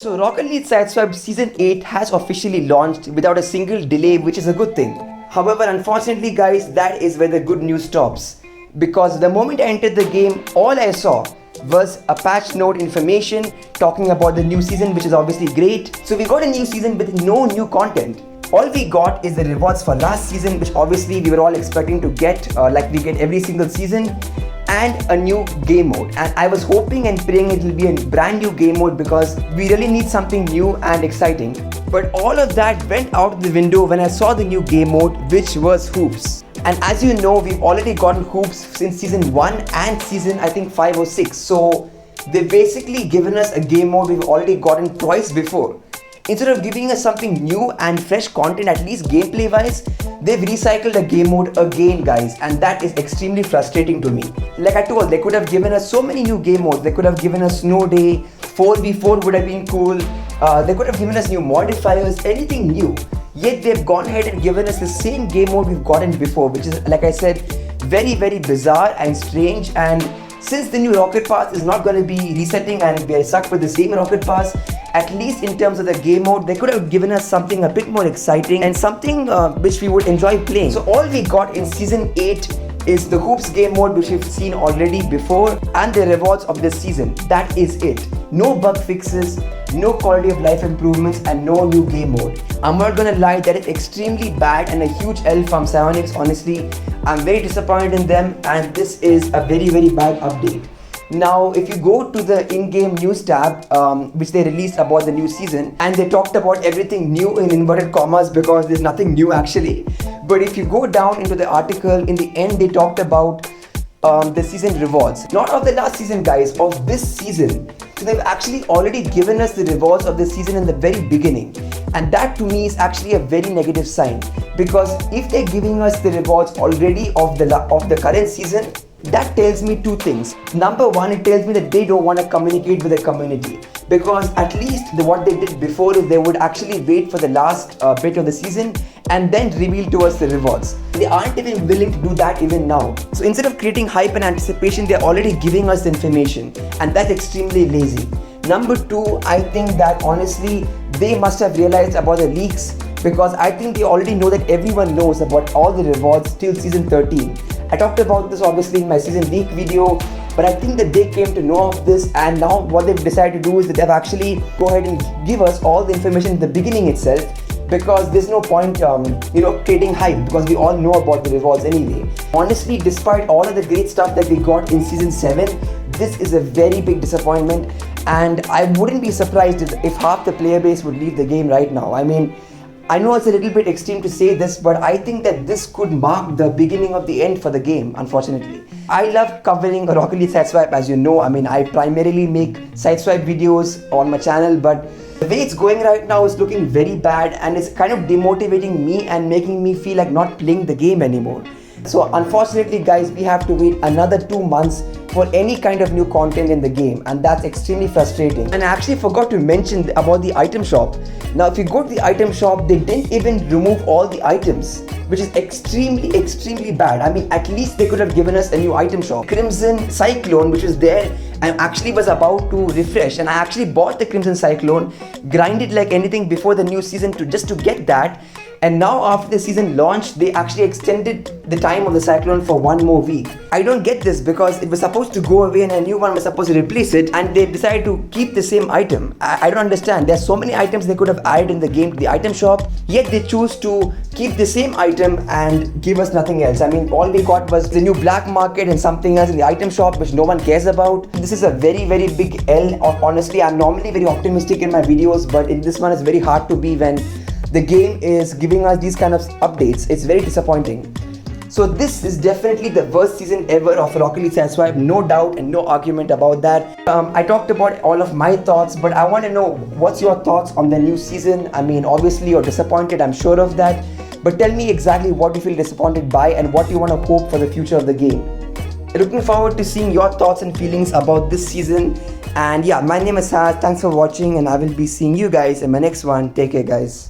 So Rocket League Sideswipe Season 8 has officially launched without a single delay, which is a good thing. However, unfortunately guys, that is where the good news stops. Because the moment I entered the game, all I saw was a patch note information talking about the new season, which is obviously great. So we got a new season with no new content. All we got is the rewards for last season, which obviously we were all expecting to get like we get every single season, and a new game mode. And I was hoping and praying it will be a brand new game mode because we really need something new and exciting. But all of that went out the window when I saw the new game mode, which was Hoops. And as you know, we've already gotten Hoops since season 1 and season I think 5 or 6. So they've basically given us a game mode we've already gotten twice before. Instead of giving us something new and fresh content, at least gameplay wise, they've recycled a game mode again guys, and that is extremely frustrating to me. Like I told, they could have given us so many new game modes. They could have given us Snow Day, 4v4 would have been cool. They could have given us new modifiers, anything new. Yet they've gone ahead and given us the same game mode we've gotten before, which is, like I said, very bizarre and strange. And since the new Rocket Pass is not going to be resetting and we are stuck with the same Rocket Pass, at least in terms of the game mode, they could have given us something a bit more exciting and something which we would enjoy playing. So all we got in Season 8 is the Hoops game mode, which we've seen already before, and the rewards of this season. That is it. No bug fixes, no quality of life improvements, and no new game mode. I'm not gonna lie, that is extremely bad and a huge L from Psyonix. Honestly, I'm very disappointed in them, and this is a very bad update. Now, if you go to the in-game news tab, which they released about the new season, and they talked about everything new in inverted commas because there's nothing new actually. But if you go down into the article, in the end they talked about the season rewards. Not of the last season guys, of this season. So they've actually already given us the rewards of the season in the very beginning. And that to me is actually a very negative sign. Because if they're giving us the rewards already of the current season, that tells me two things. Number one, it tells me that they don't want to communicate with the community, because at least what they did before is they would actually wait for the last bit of the season and then reveal to us the rewards. They aren't even willing to do that even now. So instead of creating hype and anticipation, they're already giving us the information, and that's extremely lazy. Number two, I think that honestly they must have realized about the leaks, because I think they already know that everyone knows about all the rewards till season 13. I talked about this obviously in my season leak video, but I think that they came to know of this, and now what they've decided to do is that they've actually go ahead and give us all the information in the beginning itself, because there's no point creating hype, because we all know about the rewards anyway. Honestly, despite all of the great stuff that we got in season 7, this is a very big disappointment, and I wouldn't be surprised if half the player base would leave the game right now. I mean, I know it's a little bit extreme to say this, but I think that this could mark the beginning of the end for the game, unfortunately. I love covering Rocket League Sideswipe, as you know. I mean, I primarily make Sideswipe videos on my channel, but the way it's going right now is looking very bad, and it's kind of demotivating me and making me feel like not playing the game anymore. So unfortunately guys, we have to wait another 2 months for any kind of new content in the game, and that's extremely frustrating. And I actually forgot to mention about the item shop. Now if you go to the item shop, they didn't even remove all the items, which is extremely bad. I mean, at least they could have given us a new item shop. Crimson Cyclone, which was there, I actually was about to refresh, and I actually bought the Crimson Cyclone, grinded like anything before the new season just to get that. And now after the season launched, they actually extended the time of the Cyclone for 1 more week. I don't get this, because it was supposed to go away and a new one was supposed to replace it, and they decided to keep the same item. I don't understand. There's so many items they could have added in the game to the item shop, yet they choose to keep the same item and give us nothing else. I mean, all we got was the new black market and something else in the item shop, which no one cares about. This is a very big L. Honestly, I'm normally very optimistic in my videos, but in this one it's very hard to be when the game is giving us these kind of updates. It's very disappointing. So this is definitely the worst season ever of Rocket League Sideswipe, no doubt and no argument about that. I talked about all of my thoughts, but I want to know what's your thoughts on the new season. I mean, obviously you're disappointed, I'm sure of that, but tell me exactly what you feel disappointed by and what you want to hope for the future of the game. Looking forward to seeing your thoughts and feelings about this season. And yeah, my name is Saz. Thanks for watching, and I will be seeing you guys in my next one. Take care guys.